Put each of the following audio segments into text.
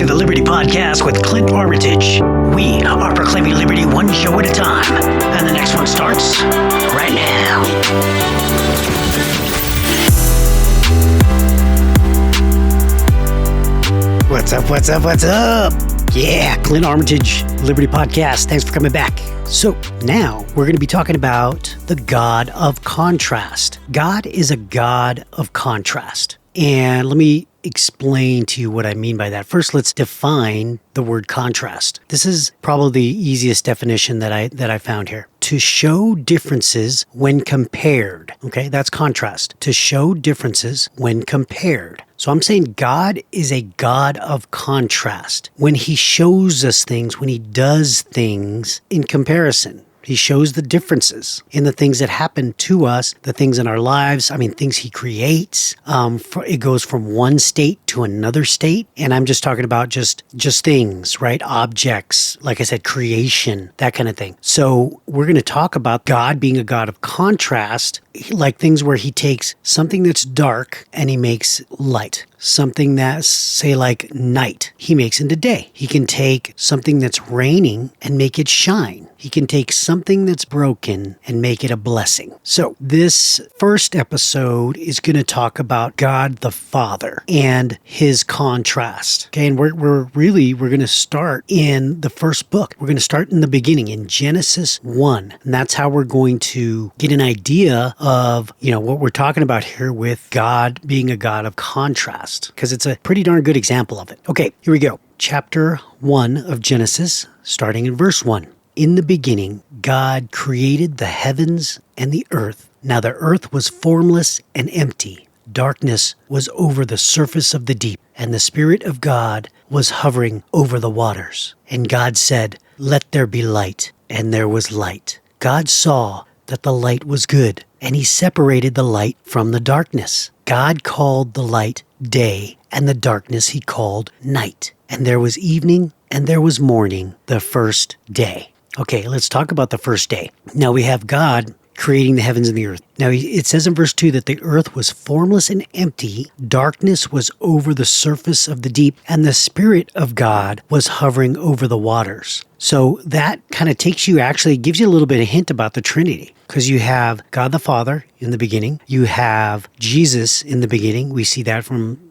the Liberty Podcast with Clint Armitage. We are proclaiming liberty one show at a time, and the next one starts right now. What's up, what's up, what's up? Yeah, Clint Armitage, Liberty Podcast. Thanks for coming back. So now we're going to be talking about the God of contrast. God is a God of contrast. And let me explain to you what I mean by that. First, let's define the word contrast. This is probably the easiest definition that I found here. To show differences when compared. Okay, that's contrast. To show differences when compared. So I'm saying God is a God of contrast. When he shows us things, when he does things in comparison. He shows the differences in the things that happen to us, the things in our lives. I mean, things he creates. It goes from one state to another state. And I'm just talking about just things, right? Objects, like I said, creation, that kind of thing. So we're going to talk about God being a God of contrast, like things where he takes something that's dark and he makes light. Something that's, say, like night, he makes into day. He can take something that's raining and make it shine. He can take something that's broken and make it a blessing. So this first episode is going to talk about God the Father and his contrast. Okay, and we're going to start in the first book. We're going to start in the beginning, in Genesis 1. And that's how we're going to get an idea of, what we're talking about here with God being a God of contrast. Because it's a pretty darn good example of it. Okay, here we go. Chapter 1 of Genesis, starting in verse 1. In the beginning, God created the heavens and the earth. Now the earth was formless and empty. Darkness was over the surface of the deep, and the Spirit of God was hovering over the waters. And God said, "Let there be light," and there was light. God saw that the light was good, and he separated the light from the darkness. God called the light day, and the darkness he called night. And there was evening, and there was morning, the first day. Okay, let's talk about the first day. Now we have God creating the heavens and the earth. Now it says in verse 2 that the earth was formless and empty, darkness was over the surface of the deep, and the Spirit of God was hovering over the waters. So that kind of gives you a little bit of hint about the Trinity, because you have God the Father in the beginning, you have Jesus in the beginning. We see that from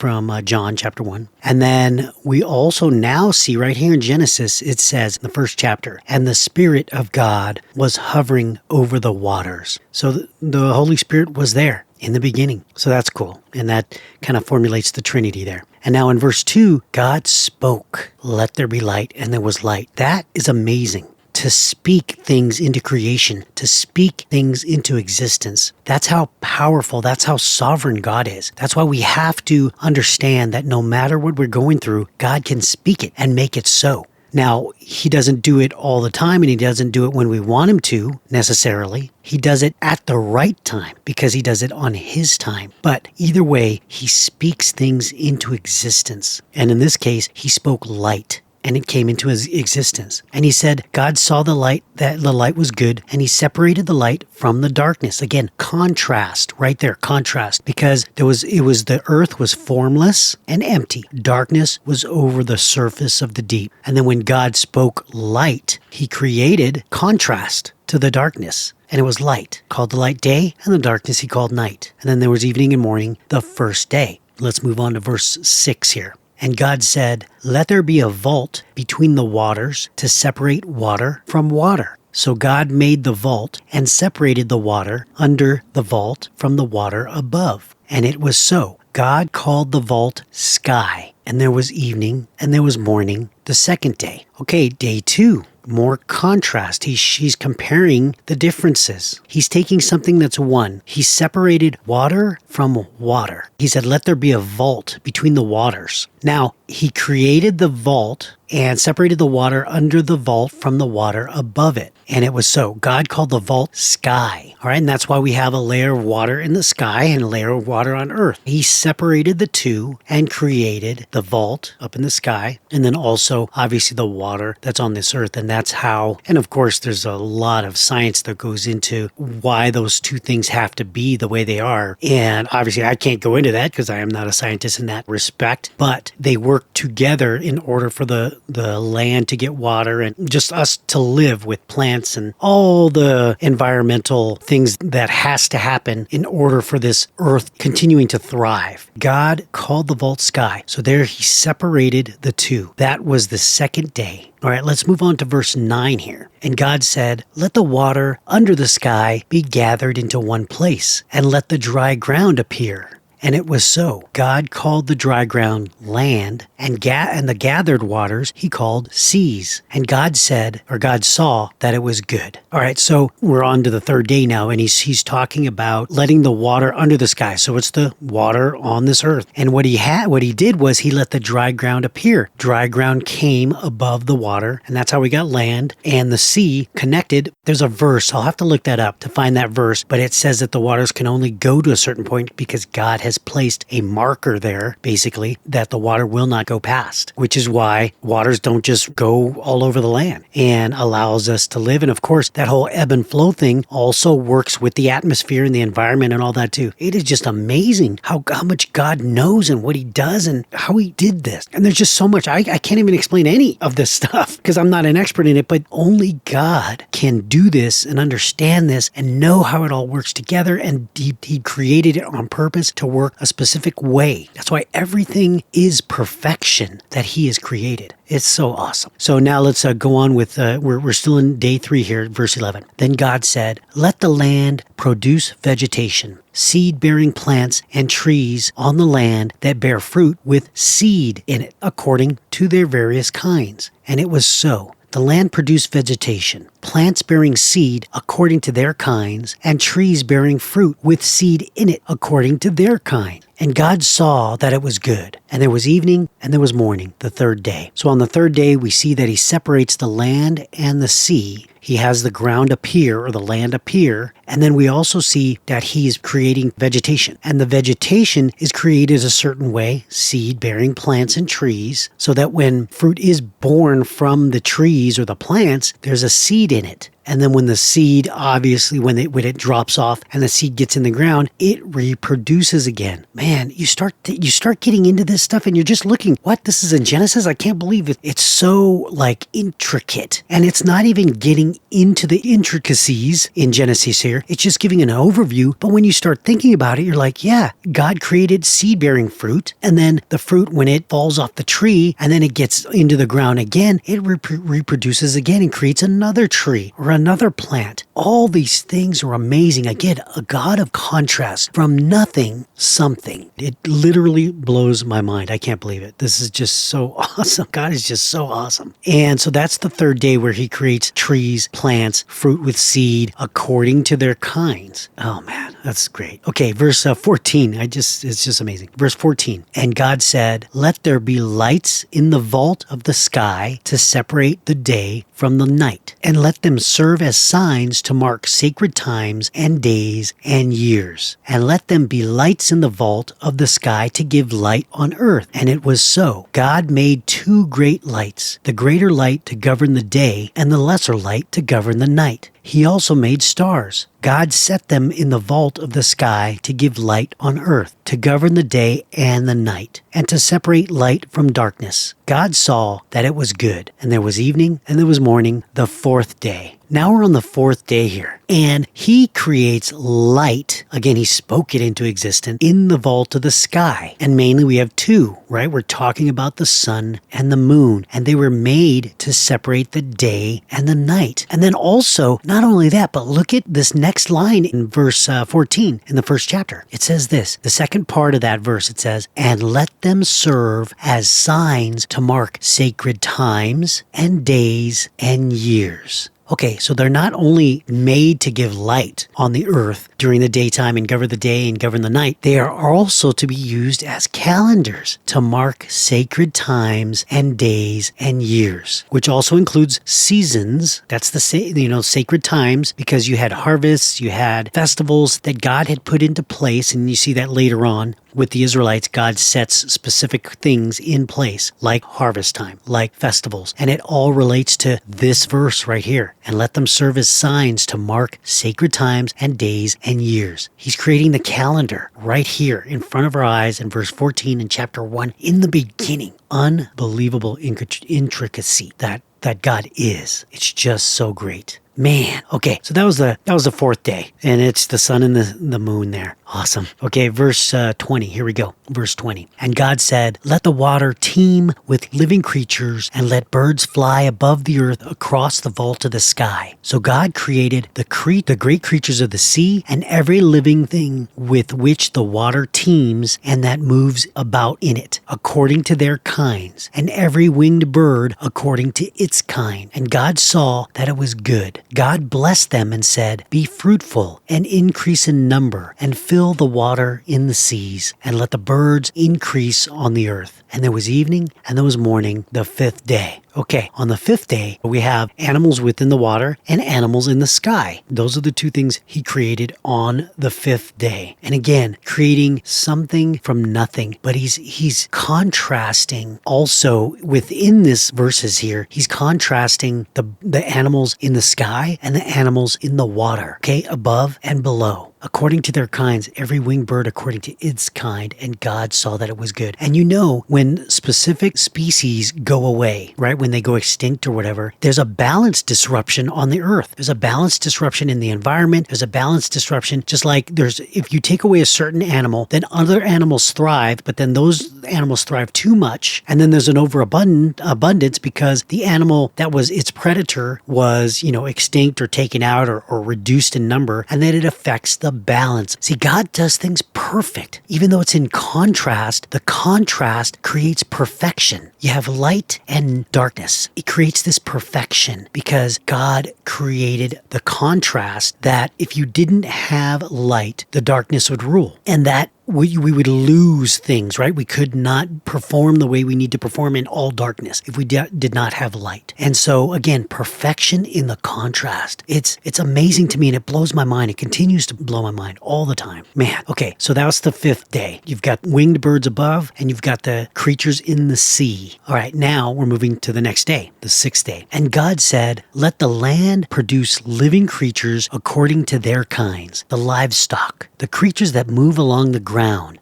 John chapter 1. And then we also now see right here in Genesis, it says in the first chapter, and the Spirit of God was hovering over the waters. So the Holy Spirit was there in the beginning. So that's cool. And that kind of formulates the Trinity there. And now in verse 2, God spoke, "Let there be light," and there was light. That is amazing. To speak things into creation, to speak things into existence. That's how powerful, that's how sovereign God is. That's why we have to understand that no matter what we're going through, God can speak it and make it so. Now, he doesn't do it all the time, and he doesn't do it when we want him to, necessarily. He does it at the right time, because he does it on his time. But either way, he speaks things into existence. And in this case, he spoke light, and it came into his existence. And he said, God saw the light, that the light was good, and he separated the light from the darkness. Again, contrast, right there, contrast, because the earth was formless and empty. Darkness was over the surface of the deep. And then when God spoke light, he created contrast to the darkness. And it was light, called the light day, and the darkness he called night. And then there was evening and morning, the first day. Let's move on to verse 6 here. And God said, "Let there be a vault between the waters to separate water from water." So God made the vault and separated the water under the vault from the water above. And it was so. God called the vault sky. And there was evening and there was morning the second day. Okay, day 2. More contrast. He's comparing the differences. He's taking something that's one. He separated water from water. He said, "Let there be a vault between the waters." Now, he created the vault and separated the water under the vault from the water above it. And it was so. God called the vault sky. All right. And that's why we have a layer of water in the sky and a layer of water on earth. He separated the two and created the vault up in the sky. And then also, obviously, the water that's on this earth. And that's how, and of course, there's a lot of science that goes into why those two things have to be the way they are. And obviously, I can't go into that because I am not a scientist in that respect. But they work together in order for the land to get water and just us to live with plants and all the environmental things that has to happen in order for this earth continuing to thrive. God called the vault sky. So there he separated the two. That was the second day. All right, let's move on to verse 9 here. And God said, "Let the water under the sky be gathered into one place, and let the dry ground appear." And it was so. God called the dry ground land, and the gathered waters he called seas. And God saw that it was good. All right, so we're on to the third day now, and he's talking about letting the water under the sky. So it's the water on this earth. And what he did was he let the dry ground appear. Dry ground came above the water, and that's how we got land. And the sea connected. There's a verse. I'll have to look that up to find that verse, but it says that the waters can only go to a certain point because God has placed a marker there, basically, that the water will not go past, which is why waters don't just go all over the land and allows us to live. And of course, that whole ebb and flow thing also works with the atmosphere and the environment and all that too. It is just amazing how much God knows and what he does and how he did this. And there's just so much. I can't even explain any of this stuff because I'm not an expert in it, but only God can do this and understand this and know how it all works together. And he created it on purpose to work a specific way. That's why everything is perfection that he has created. It's so awesome. So now let's go on with, we're still in day 3 here, verse 11. Then God said, "Let the land produce vegetation, seed-bearing plants and trees on the land that bear fruit with seed in it, according to their various kinds." And it was so. The land produced vegetation, plants bearing seed according to their kinds, and trees bearing fruit with seed in it according to their kind. And God saw that it was good. And there was evening and there was morning, the third day. So on the third day, we see that he separates the land and the sea. He has the ground appear or the land appear. And then we also see that he's creating vegetation. And the vegetation is created a certain way, seed-bearing plants and trees, so that when fruit is born from the trees or the plants, there's a seed in it. And then when the seed, obviously, when it drops off and the seed gets in the ground, it reproduces again. Man, you start getting into this stuff and you're just looking, what? This is in Genesis? I can't believe it. It's so intricate. And it's not even getting into the intricacies in Genesis here. It's just giving an overview. But when you start thinking about it, you're like, yeah, God created seed-bearing fruit. And then the fruit, when it falls off the tree and then it gets into the ground again, it reproduces again and creates another tree or another plant. All these things are amazing. Again, a God of contrast. From nothing, something. It literally blows my mind. I can't believe it. This is just so awesome. God is just so awesome. And so that's the third day where he creates trees, plants, fruit with seed according to their kinds. Oh man, that's great. Okay, verse 14. It's just amazing. Verse 14. And God said, "Let there be lights in the vault of the sky to separate the day from the night, and let them serve as signs to mark sacred times and days and years. And let them be lights in the vault of the sky to give light on earth." And it was so. God made 2 great lights, the greater light to govern the day and the lesser light to govern the night. He also made stars. God set them in the vault of the sky to give light on earth, to govern the day and the night, and to separate light from darkness. God saw that it was good, and there was evening and there was morning, the 4th day. Now we're on the 4th day here, and he creates light. Again, he spoke it into existence in the vault of the sky. And mainly we have 2, right? We're talking about the sun and the moon, and they were made to separate the day and the night. And then also, not only that, but look at this next line in verse 14 in the first chapter. It says this, the second part of that verse, it says, "And let them serve as signs to mark sacred times and days and years." Okay, so they're not only made to give light on the earth during the daytime and govern the day and govern the night, they are also to be used as calendars to mark sacred times and days and years, which also includes seasons. That's the sacred times, because you had harvests, you had festivals that God had put into place, and you see that later on. With the Israelites, God sets specific things in place, like harvest time, like festivals. And it all relates to this verse right here. And let them serve as signs to mark sacred times and days and years. He's creating the calendar right here in front of our eyes in verse 14 in chapter 1 in the beginning. Unbelievable intricacy that God is. It's just so great. Man, okay, so that was the fourth day, and it's the sun and the moon there. Awesome. Okay, verse 20, here we go. Verse 20. And God said, let the water teem with living creatures, and let birds fly above the earth across the vault of the sky. So God created the great creatures of the sea, and every living thing with which the water teems and that moves about in it, according to their kinds, and every winged bird according to its kind. And God saw that it was good. God blessed them and said, be fruitful and increase in number, and fill the water in the seas, and let the birds increase on the earth. And there was evening and there was morning the fifth day. Okay, on the fifth day, we have animals within the water and animals in the sky. Those are the two things he created on the fifth day. And again, creating something from nothing. But he's contrasting also within this verses here. He's contrasting the animals in the sky and the animals in the water, okay, above and below. According to their kinds, every winged bird according to its kind, and God saw that it was good. And you know, when specific species go away, right, when they go extinct or whatever, there's a balance disruption on the earth. There's a balance disruption in the environment. There's a balance disruption, just like if you take away a certain animal, then other animals thrive, but then those animals thrive too much, and then there's an overabundance because the animal that was its predator was, extinct or taken out or reduced in number, and then it affects the balance. See, God does things perfect. Even though it's in contrast, the contrast creates perfection. You have light and darkness. It creates this perfection because God created the contrast that if you didn't have light, the darkness would rule. And that we would lose things, right? We could not perform the way we need to perform in all darkness if we did not have light. And so again, perfection in the contrast. It's amazing to me, and it blows my mind. It continues to blow my mind all the time. Man, okay, so that was the fifth day. You've got winged birds above, and you've got the creatures in the sea. All right, now we're moving to the next day, the sixth day. And God said, let the land produce living creatures according to their kinds, the livestock, the creatures that move along the ground,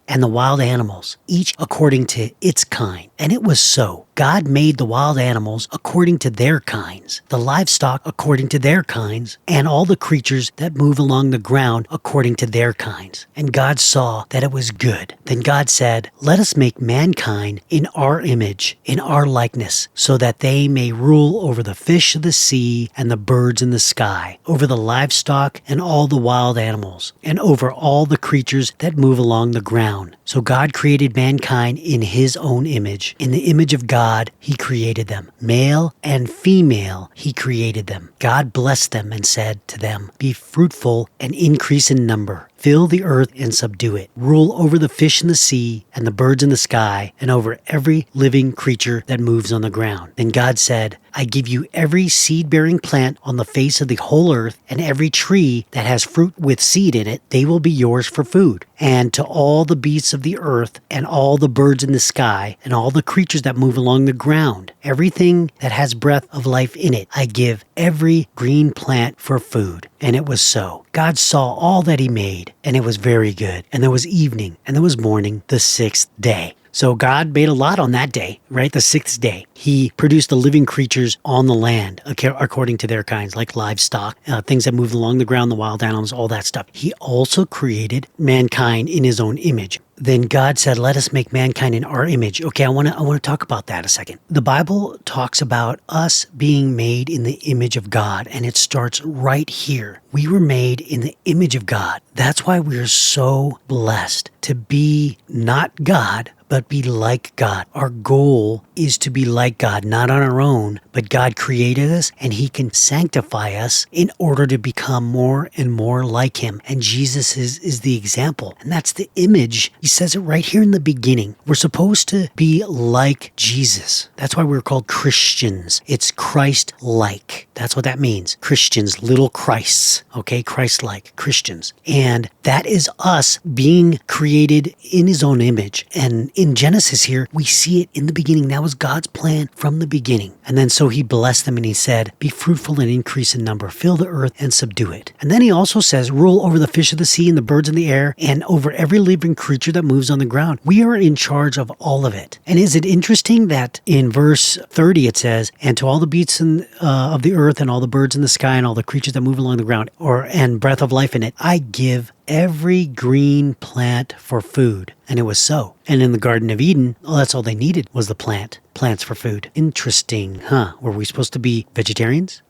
and the wild animals, each according to its kind. And it was so. God made the wild animals according to their kinds, the livestock according to their kinds, and all the creatures that move along the ground according to their kinds. And God saw that it was good. Then God said, let us make mankind in our image, in our likeness, so that they may rule over the fish of the sea and the birds in the sky, over the livestock and all the wild animals, and over all the creatures that move along the ground. So God created mankind in his own image. In the image of God, he created them. Male and female, he created them. God blessed them and said to them, be fruitful and increase in number. Fill the earth and subdue it. Rule over the fish in the sea and the birds in the sky, and over every living creature that moves on the ground. Then God said, I give you every seed-bearing plant on the face of the whole earth, and every tree that has fruit with seed in it, they will be yours for food. And to all the beasts of the earth, and all the birds in the sky, and all the creatures that move along the ground, everything that has breath of life in it, I give every green plant for food. And it was so. God saw all that he made, and it was very good. And there was evening, and there was morning, the sixth day. So God made a lot on that day, right? The sixth day. He produced the living creatures on the land according to their kinds, like livestock, things that move along the ground, the wild animals, all that stuff. He also created mankind in his own image. Then God said, let us make mankind in our image. Okay, I want to talk about that a second. The Bible talks about us being made in the image of God, and it starts right here. We were made in the image of God. That's why we are so blessed to be not God, but be like God. Our goal is to be like God, not on our own, but God created us and He can sanctify us in order to become more and more like Him. And Jesus is the example. And that's the image. He says it right here in the beginning. We're supposed to be like Jesus. That's why we're called Christians. It's Christ-like. That's what that means. Christians, little Christs. Okay, Christ-like Christians. And that is us being created in His own image. And in Genesis here, we see it in the beginning. That was God's plan from the beginning. And then so He blessed them and He said, be fruitful and increase in number, fill the earth and subdue it. And then He also says, rule over the fish of the sea and the birds in the air and over every living creature that moves on the ground. We are in charge of all of it. And is it interesting that in verse 30 it says, and to all the beasts of the earth and all the birds in the sky and all the creatures that move along the ground and breath of life in it, I give every green plant for food. And it was so. And in the Garden of Eden, that's all they needed was the plants for food. Interesting, huh? Were we supposed to be vegetarians?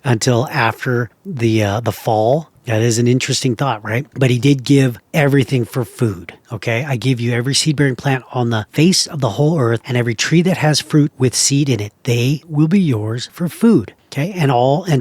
Until after the fall. That is an interesting thought, right? But He did give everything for food, okay? I give you every seed-bearing plant on the face of the whole earth and every tree that has fruit with seed in it. They will be yours for food. Okay, and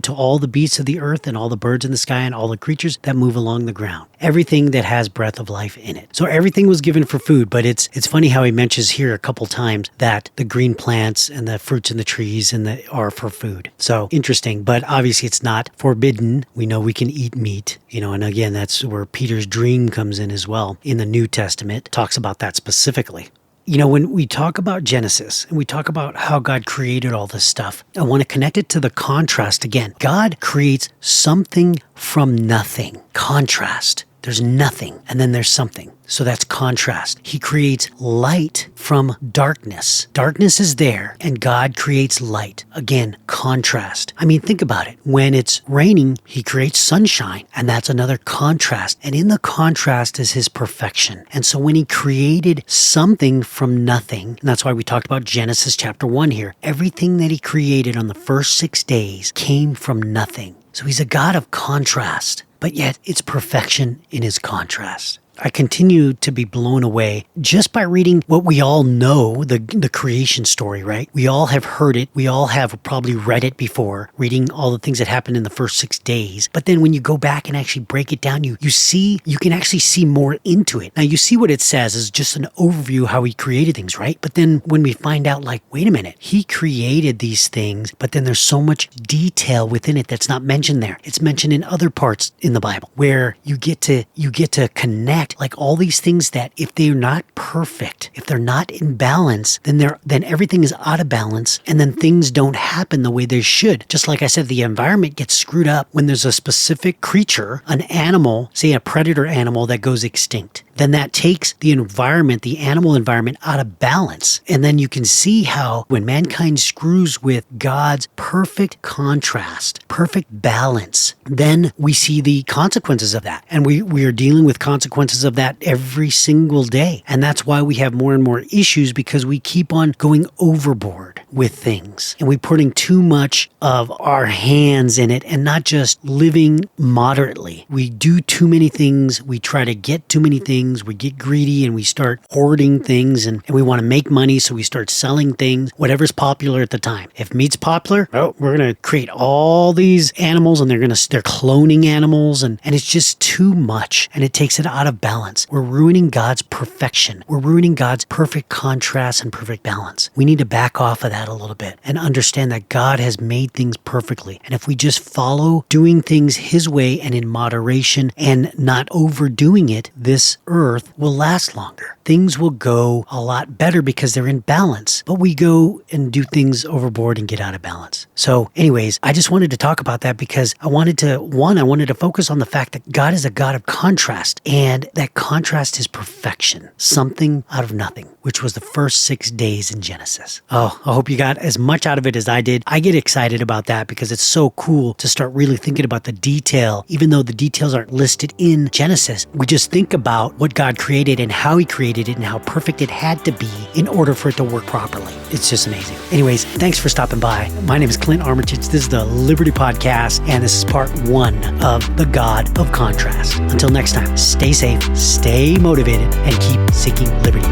to all the beasts of the earth and all the birds in the sky and all the creatures that move along the ground. Everything that has breath of life in it. So everything was given for food, but it's funny how He mentions here a couple times that the green plants and the fruits and the trees are for food. So interesting, but obviously it's not forbidden. We know we can eat meat, and again, that's where Peter's dream comes in as well. In the New Testament, it talks about that specifically. When we talk about Genesis and we talk about how God created all this stuff, I want to connect it to the contrast again. God creates something from nothing. Contrast. There's nothing, and then there's something. So that's contrast. He creates light from darkness. Darkness is there, and God creates light. Again, contrast. I mean, think about it. When it's raining, He creates sunshine, and that's another contrast. And in the contrast is His perfection. And so when He created something from nothing, and that's why we talked about Genesis chapter 1 here, everything that He created on the first 6 days came from nothing. So He's a God of contrast. But yet it's perfection in His contrast. I continue to be blown away just by reading what we all know, the creation story, right? We all have heard it. We all have probably read it before, reading all the things that happened in the first 6 days. But then when you go back and actually break it down, you can actually see more into it. Now you see what it says is just an overview how He created things, right? But then when we find out, like, wait a minute, He created these things, but then there's so much detail within it that's not mentioned there. It's mentioned in other parts in the Bible where you get to connect. Like all these things that if they're not perfect, if they're not in balance, then everything is out of balance and then things don't happen the way they should. Just like I said, the environment gets screwed up when there's a specific creature, an animal, say a predator animal that goes extinct. Then that takes the environment, the animal environment, out of balance. And then you can see how when mankind screws with God's perfect contrast, perfect balance, then we see the consequences of that. And we are dealing with consequences of that every single day. And that's why we have more and more issues, because we keep on going overboard with things. And we're putting too much of our hands in it and not just living moderately. We do too many things. We try to get too many things. We get greedy and we start hoarding things and we want to make money. So we start selling things, whatever's popular at the time. If meat's popular, we're going to create all these animals and they're cloning animals and it's just too much and it takes it out of balance. We're ruining God's perfection. We're ruining God's perfect contrast and perfect balance. We need to back off of that a little bit and understand that God has made things perfectly. And if we just follow doing things His way and in moderation and not overdoing it, this earth will last longer. Things will go a lot better because they're in balance, but we go and do things overboard and get out of balance. So anyways, I just wanted to talk about that because I wanted to focus on the fact that God is a God of contrast, and that contrast is perfection, something out of nothing, which was the first 6 days in Genesis. Oh, I hope you got as much out of it as I did. I get excited about that because it's so cool to start really thinking about the detail, even though the details aren't listed in Genesis. We just think about what God created and how He created created it and how perfect it had to be in order for it to work properly. It's just amazing. Anyways, thanks for stopping by. My name is Clint Armitage. This is the Liberty Podcast, and this is part 1 of The God of Contrast. Until next time, stay safe, stay motivated, and keep seeking liberty.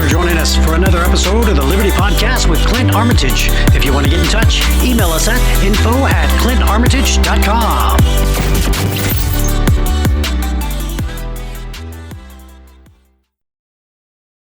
Joining us for another episode of the Liberty Podcast with Clint Armitage. If you want to get in touch, email us at info@clintarmitage.com.